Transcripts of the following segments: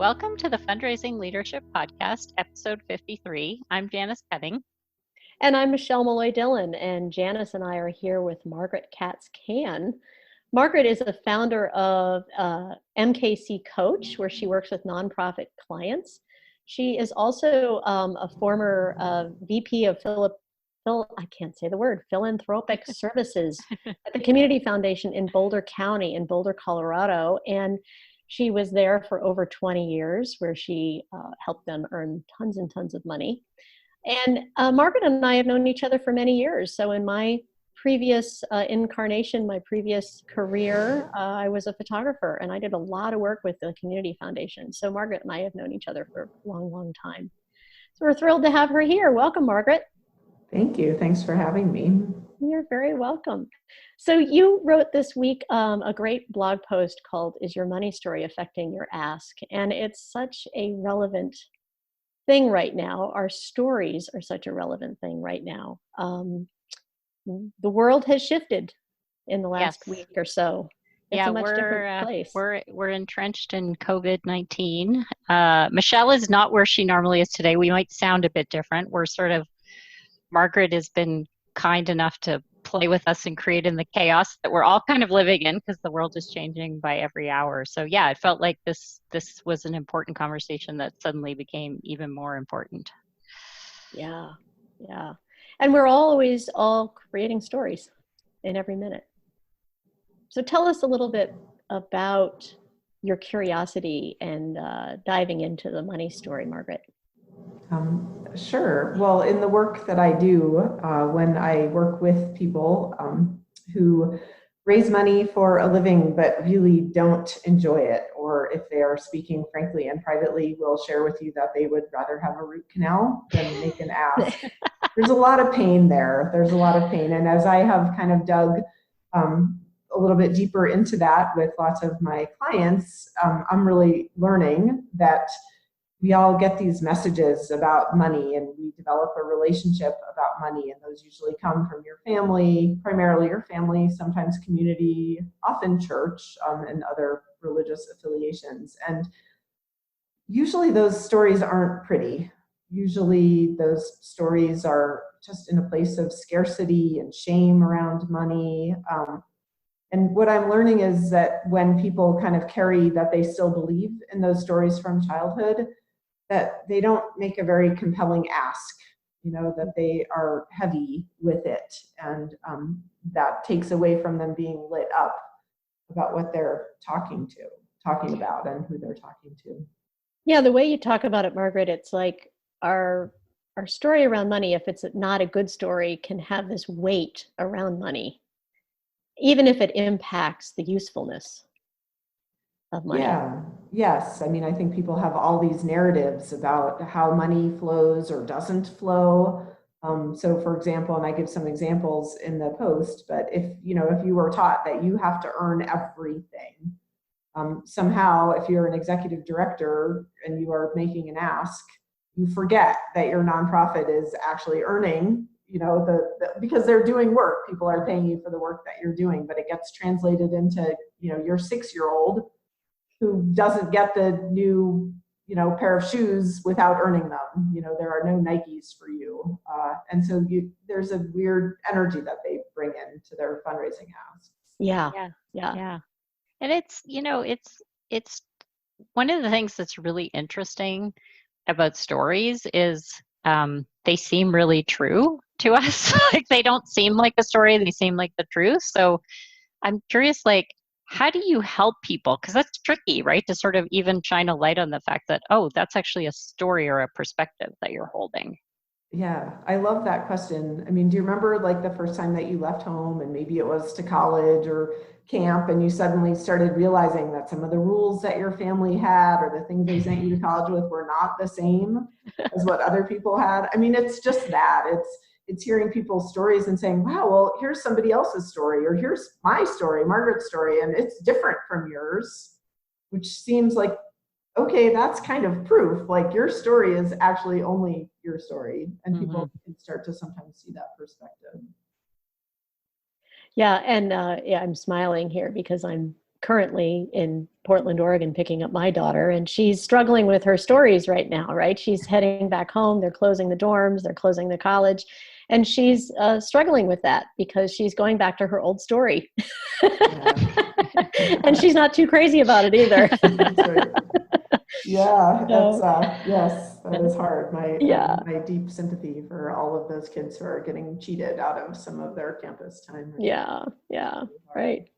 Welcome to the Fundraising Leadership Podcast, episode 53. I'm Janice Cutting. And I'm Michelle Malloy-Dillon, and Janice and I are here with Margaret Cann. Margaret is the founder of MKC Coach, where she works with nonprofit clients. She is also a former VP of philanthropic services at the Community Foundation in Boulder County in Boulder, Colorado. And she was there for over 20 years, where she helped them earn tons and tons of money. And Margaret and I have known each other for many years. So in my previous incarnation, my previous career, I was a photographer, and I did a lot of work with the Community Foundation. So Margaret and I have known each other for a long, long time. So we're thrilled to have her here. Welcome, Margaret. Thank you. Thanks for having me. You're very welcome. So you wrote this week a great blog post called "Is Your Money Story Affecting Your Ask?" And it's such a relevant thing right now. Our stories are such a relevant thing right now. The world has shifted in the last week or so. It's a much different place. We're entrenched in COVID-19. Michelle is not where she normally is today. We might sound a bit different. Margaret has been kind enough to play with us and create in the chaos that we're all kind of living in, because the world is changing by every hour. So yeah, it felt like this was an important conversation that suddenly became even more important. Yeah. And we're always all creating stories in every minute. So tell us a little bit about your curiosity and diving into the money story, Margaret. Sure. Well, in the work that I do, when I work with people who raise money for a living but really don't enjoy it, or if they are speaking frankly and privately, will share with you that they would rather have a root canal than make an ask. There's a lot of pain there. There's a lot of pain. And as I have kind of dug a little bit deeper into that with lots of my clients, I'm really learning that we all get these messages about money, and we develop a relationship about money, and those usually come from your family, primarily your family, sometimes community, often church, and other religious affiliations. And usually those stories aren't pretty. Usually those stories are just in a place of scarcity and shame around money. And what I'm learning is that when people kind of carry that they still believe in those stories from childhood, that they don't make a very compelling ask, that they are heavy with it. And that takes away from them being lit up about what they're talking about and who they're talking to. Yeah, the way you talk about it, Margaret, it's like our story around money, if it's not a good story, can have this weight around money, even if it impacts the usefulness of money. Yeah, yes. I mean, I think people have all these narratives about how money flows or doesn't flow. So for example, and I give some examples in the post, but if you were taught that you have to earn everything, somehow if you're an executive director and you are making an ask, you forget that your nonprofit is actually earning, because they're doing work. People are paying you for the work that you're doing, but it gets translated into, your 6-year-old who doesn't get the new, pair of shoes without earning them. There are no Nikes for you. And so there's a weird energy that they bring into their fundraising asks. Yeah. And it's one of the things that's really interesting about stories is they seem really true to us. Like, they don't seem like a story, they seem like the truth. So I'm curious, how do you help people? Because that's tricky, right? To sort of even shine a light on the fact that, that's actually a story or a perspective that you're holding. Yeah, I love that question. I mean, do you remember the first time that you left home, and maybe it was to college or camp, and you suddenly started realizing that some of the rules that your family had or the things they sent you to college with were not the same as what other people had? I mean, it's just that. It's hearing people's stories and saying, wow, well, here's somebody else's story, or here's my story, Margaret's story, and it's different from yours, which seems like, okay, that's kind of proof. Your story is actually only your story, and people can start to sometimes see that perspective. Yeah, and I'm smiling here because I'm currently in Portland, Oregon, picking up my daughter, and she's struggling with her stories right now, right? She's heading back home. They're closing the dorms, they're closing the college, and she's struggling with that because she's going back to her old story. And she's not too crazy about it either. That's right. Yeah, So, yes, that is hard. yeah. My deep sympathy for all of those kids who are getting cheated out of some of their campus time. Yeah, right.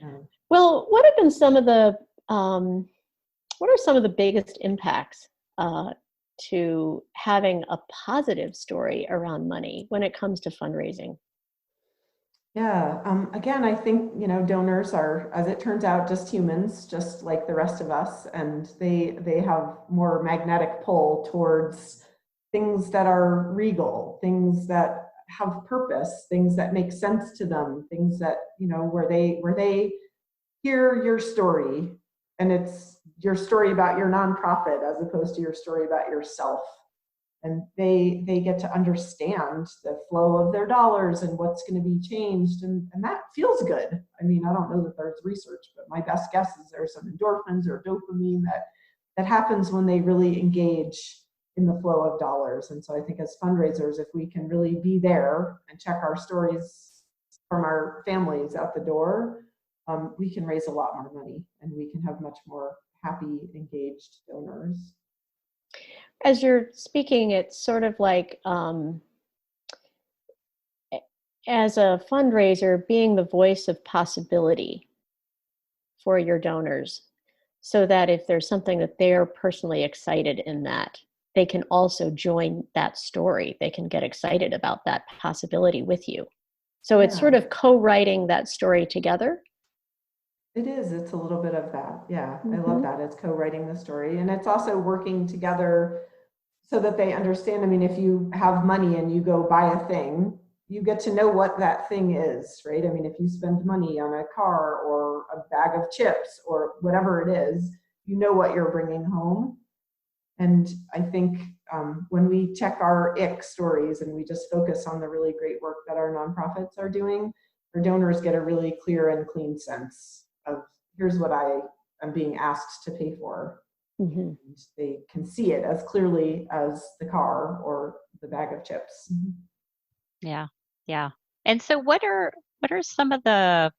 Yeah. Well, what have been some of the what are some of the biggest impacts to having a positive story around money when it comes to fundraising? Yeah, again, I think, donors are, as it turns out, just humans, just like the rest of us, and they have more magnetic pull towards things that are regal, things that have purpose, things that make sense to them, things that, where they hear your story, and it's your story about your nonprofit as opposed to your story about yourself. And they get to understand the flow of their dollars and what's going to be changed, and that feels good. I mean, I don't know that there's research, but my best guess is there's some endorphins or dopamine that happens when they really engage in the flow of dollars. And so I think as fundraisers, if we can really be there and check our stories from our families out the door, we can raise a lot more money, and we can have much more happy, engaged donors. As you're speaking, it's sort of like as a fundraiser, being the voice of possibility for your donors, so that if there's something that they're personally excited in, that they can also join that story. They can get excited about that possibility with you. So it's sort of co-writing that story together. It is. It's a little bit of that. Yeah, I love that. It's co-writing the story, and it's also working together so that they understand. I mean, if you have money and you go buy a thing, you get to know what that thing is, right? I mean, if you spend money on a car or a bag of chips or whatever it is, you know what you're bringing home. And I think when we check our ick stories and we just focus on the really great work that our nonprofits are doing, our donors get a really clear and clean sense of, here's what I am being asked to pay for. And they can see it as clearly as the car or the bag of chips. Yeah. And so what are some of the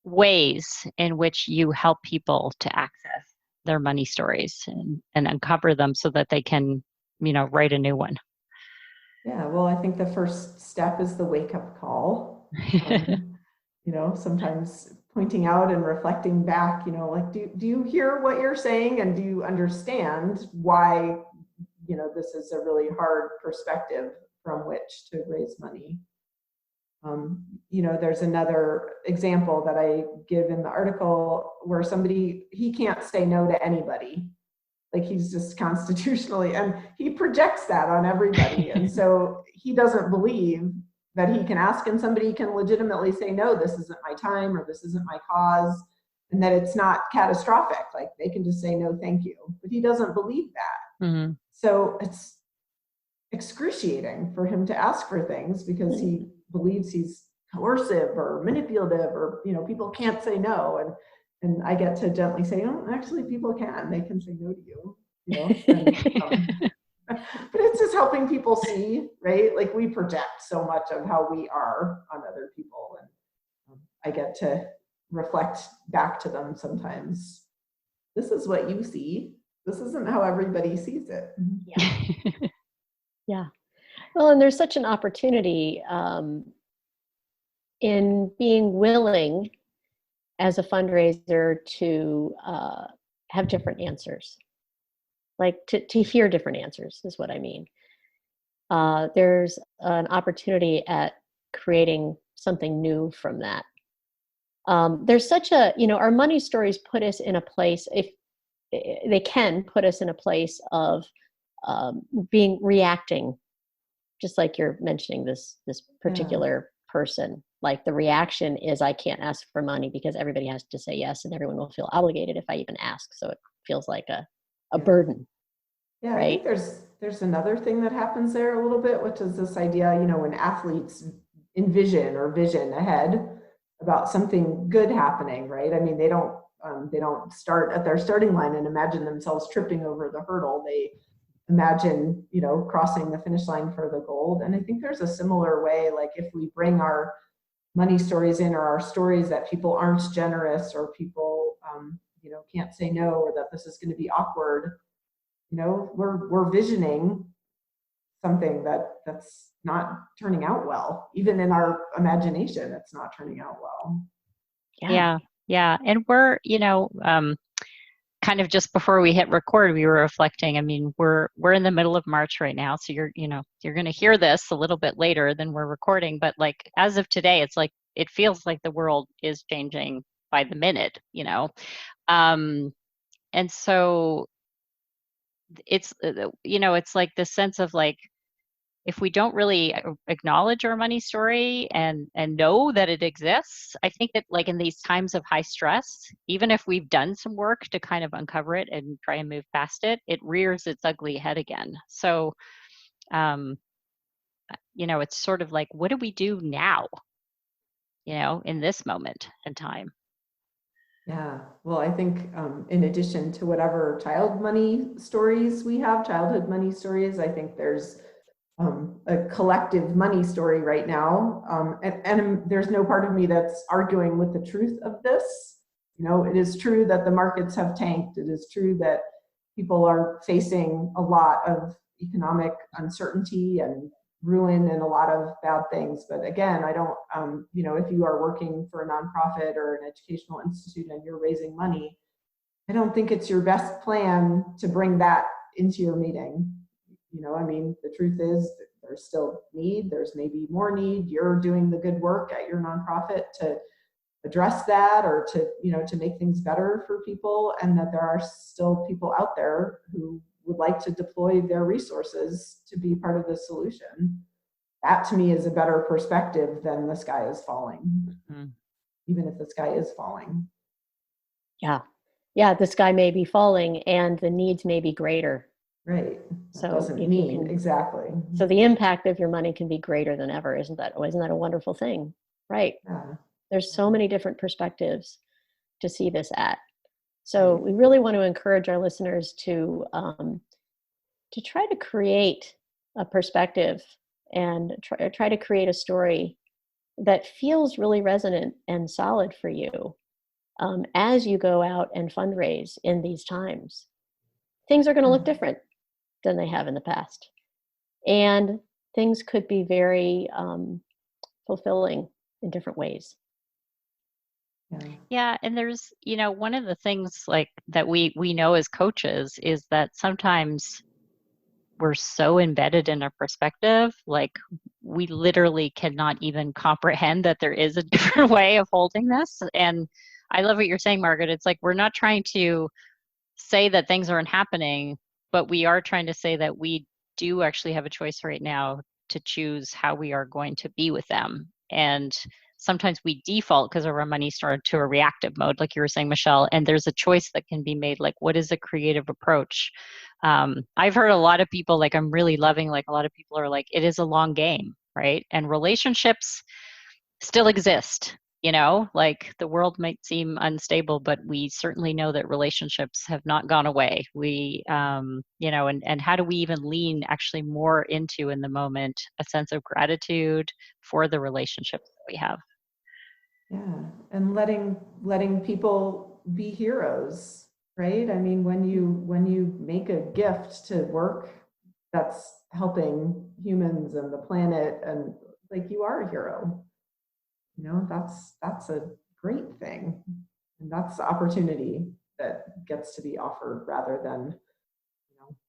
ways in which you help people to access their money stories and uncover them so that they can, write a new one? Yeah, well, I think the first step is the wake-up call. Sometimes pointing out and reflecting back, like, do you hear what you're saying, and do you understand why, this is a really hard perspective from which to raise money. There's another example that I give in the article where he can't say no to anybody. Like, he's just constitutionally, and he projects that on everybody. And so he doesn't believe that he can ask, and somebody can legitimately say, no, this isn't my time, or this isn't my cause, and that it's not catastrophic. Like, they can just say, no, thank you. But he doesn't believe that. So it's excruciating for him to ask for things because he believes he's coercive or manipulative, or, people can't say no. And I get to gently say, oh, actually, people can. They can say no to you, but it's just helping people see, right? Like, we project so much of how we are on other people. And I get to reflect back to them sometimes. This is what you see. This isn't how everybody sees it. Yeah. Well, and there's such an opportunity in being willing as a fundraiser to have different answers, like to hear different answers is what I mean. There's an opportunity at creating something new from that. There's such a, our money stories put us in a place, if they can put us in a place of reacting, just like you're mentioning this particular person. Like, the reaction is, I can't ask for money because everybody has to say yes, and everyone will feel obligated if I even ask. So it feels like a burden. Yeah, right? I think there's another thing that happens there a little bit, which is this idea, when athletes envision or vision ahead, about something good happening, right? I mean, they don't start at their starting line and imagine themselves tripping over the hurdle. They imagine, crossing the finish line for the gold. And I think there's a similar way, like if we bring our money stories in, or our stories that people aren't generous, or people, can't say no, or that this is going to be awkward, we're visioning something that's not turning out well. Even in our imagination, it's not turning out well. Yeah. And we're, kind of just before we hit record, we were reflecting. I mean, we're in the middle of March right now, so you're going to hear this a little bit later than we're recording. But like as of today, it's like it feels like the world is changing by the minute, and so it's it's like this sense of like, if we don't really acknowledge our money story and know that it exists, I think that like in these times of high stress, even if we've done some work to kind of uncover it and try and move past it, it rears its ugly head again. So, it's sort of like, what do we do now, in this moment in time? Yeah, well, I think in addition to whatever childhood money stories, I think there's a collective money story right now. And there's no part of me that's arguing with the truth of this. It is true that the markets have tanked. It is true that people are facing a lot of economic uncertainty and ruin and a lot of bad things. But again, I don't, if you are working for a nonprofit or an educational institute and you're raising money, I don't think it's your best plan to bring that into your meeting. I mean, the truth is there's still need, there's maybe more need. You're doing the good work at your nonprofit to address that, or to make things better for people, and that there are still people out there who would like to deploy their resources to be part of the solution. That to me is a better perspective than the sky is falling, even if the sky is falling. Yeah, the sky may be falling and the needs may be greater. Right. That So doesn't mean exactly. So the impact of your money can be greater than ever. Isn't that a wonderful thing? Right. Yeah. There's so many different perspectives to see this at. So we really want to encourage our listeners to try to create a perspective and try to create a story that feels really resonant and solid for you as you go out and fundraise in these times. Things are going to look different than they have in the past. And things could be very fulfilling in different ways. Yeah, and there's, one of the things like that we know as coaches is that sometimes we're so embedded in a perspective, like we literally cannot even comprehend that there is a different way of holding this. And I love what you're saying, Margaret. It's like we're not trying to say that things aren't happening, but we are trying to say that we do actually have a choice right now to choose how we are going to be with them. And sometimes we default because of our money story to a reactive mode, like you were saying, Michelle, and there's a choice that can be made, like what is a creative approach? I've heard a lot of people, like I'm really loving, like a lot of people are like, it is a long game, right? And relationships still exist. Like the world might seem unstable, but we certainly know that relationships have not gone away. We, and how do we even lean actually more into in the moment a sense of gratitude for the relationships that we have? Yeah, and letting people be heroes, right? I mean, when you make a gift to work that's helping humans and the planet, and like you are a hero. That's a great thing. And that's the opportunity that gets to be offered, rather than,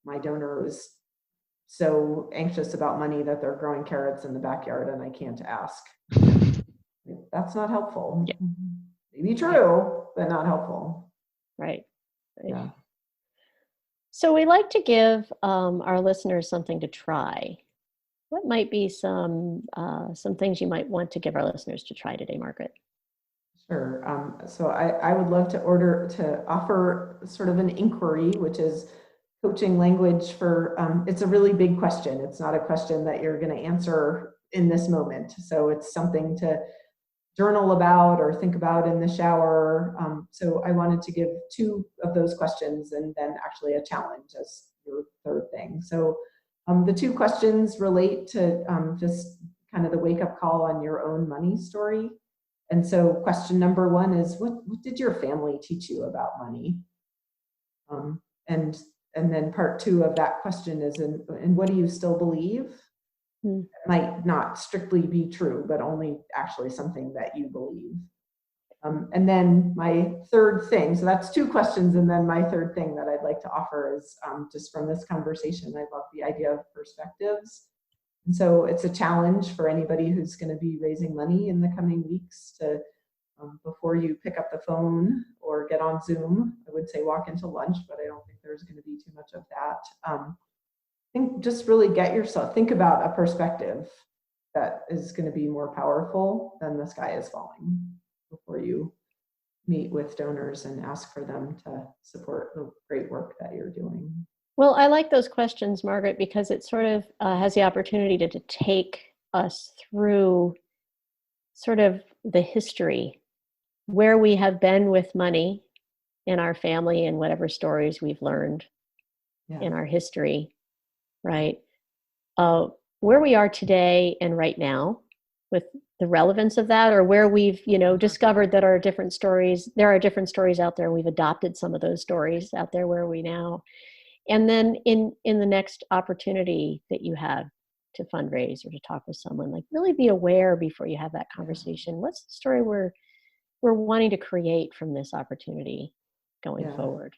my donor is so anxious about money that they're growing carrots in the backyard and I can't ask. That's not helpful. Yeah. Maybe true, but not helpful. Right. Yeah. So we like to give our listeners something to try. What might be some things you might want to give our listeners to try today, Margaret? Sure. So I would love to offer sort of an inquiry, which is coaching language for, it's a really big question. It's not a question that you're going to answer in this moment. So it's something to journal about or think about in the shower. So I wanted to give 2 of those questions and then actually a challenge as your third thing. So the 2 questions relate to just kind of the wake-up call on your own money story. And so question number 1 is, what did your family teach you about money? And then part 2 of that question is, and what do you still believe? It might not strictly be true, but only actually something that you believe. And then my third thing, so that's 2 questions, and then my third thing that I'd like to offer is just from this conversation, I love the idea of perspectives. And so it's a challenge for anybody who's going to be raising money in the coming weeks to, before you pick up the phone or get on Zoom, I would say walk into lunch, but I don't think there's going to be too much of that. Just really think about a perspective that is going to be more powerful than the sky is falling before you meet with donors and ask for them to support the great work that you're doing. Well, I like those questions, Margaret, because it sort of has the opportunity to take us through sort of the history, where we have been with money in our family and whatever stories we've learned in our history, right? Where we are today and right now with the relevance of that, or where we've, discovered that there are different stories out there, and we've adopted some of those stories out there. Where are we now? And then in the next opportunity that you have to fundraise or to talk with someone, like really be aware before you have that conversation. What's the story we're wanting to create from this opportunity going forward?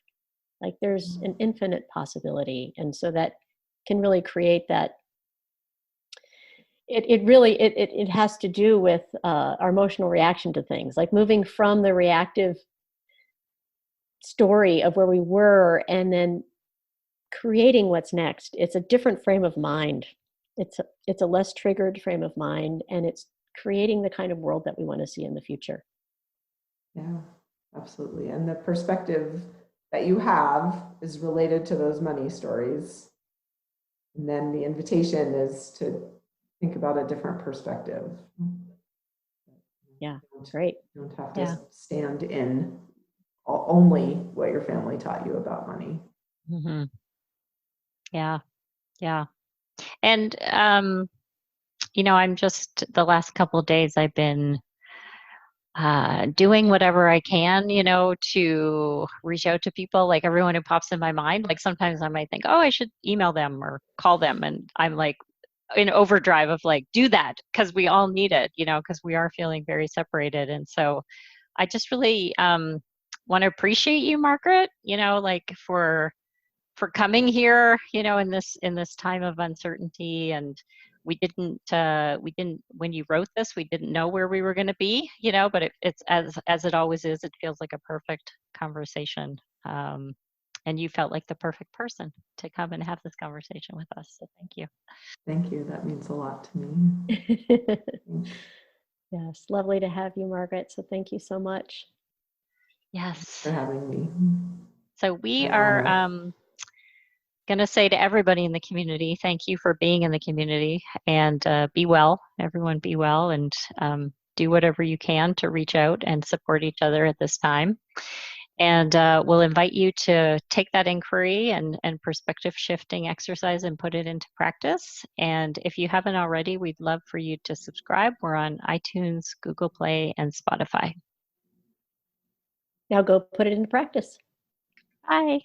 Like there's an infinite possibility. And so that can really create that. It has to do with our emotional reaction to things, like moving from the reactive story of where we were and then creating what's next. It's a different frame of mind. It's a less triggered frame of mind, and it's creating the kind of world that we want to see in the future. Yeah, absolutely. And the perspective that you have is related to those money stories. And then the invitation is to think about a different perspective. Yeah, great. You don't have to stand in only what your family taught you about money. Mm-hmm. Yeah. And, I'm just, the last couple of days I've been doing whatever I can, to reach out to people, like everyone who pops in my mind. Like sometimes I might think, oh, I should email them or call them. And I'm like in overdrive of like, do that, because we all need it, because we are feeling very separated. And so I just really want to appreciate you, Margaret, like for coming here, in this time of uncertainty. And we didn't when you wrote this, we didn't know where we were going to be, but it's as it always is, it feels like a perfect conversation. And you felt like the perfect person to come and have this conversation with us. So thank you. Thank you. That means a lot to me. Yes, lovely to have you, Margaret. So thank you so much. Yes. Thanks for having me. So we are going to say to everybody in the community, thank you for being in the community, and be well. Everyone be well, and do whatever you can to reach out and support each other at this time. And we'll invite you to take that inquiry and perspective shifting exercise and put it into practice. And if you haven't already, we'd love for you to subscribe. We're on iTunes, Google Play, and Spotify. Now go put it into practice. Bye.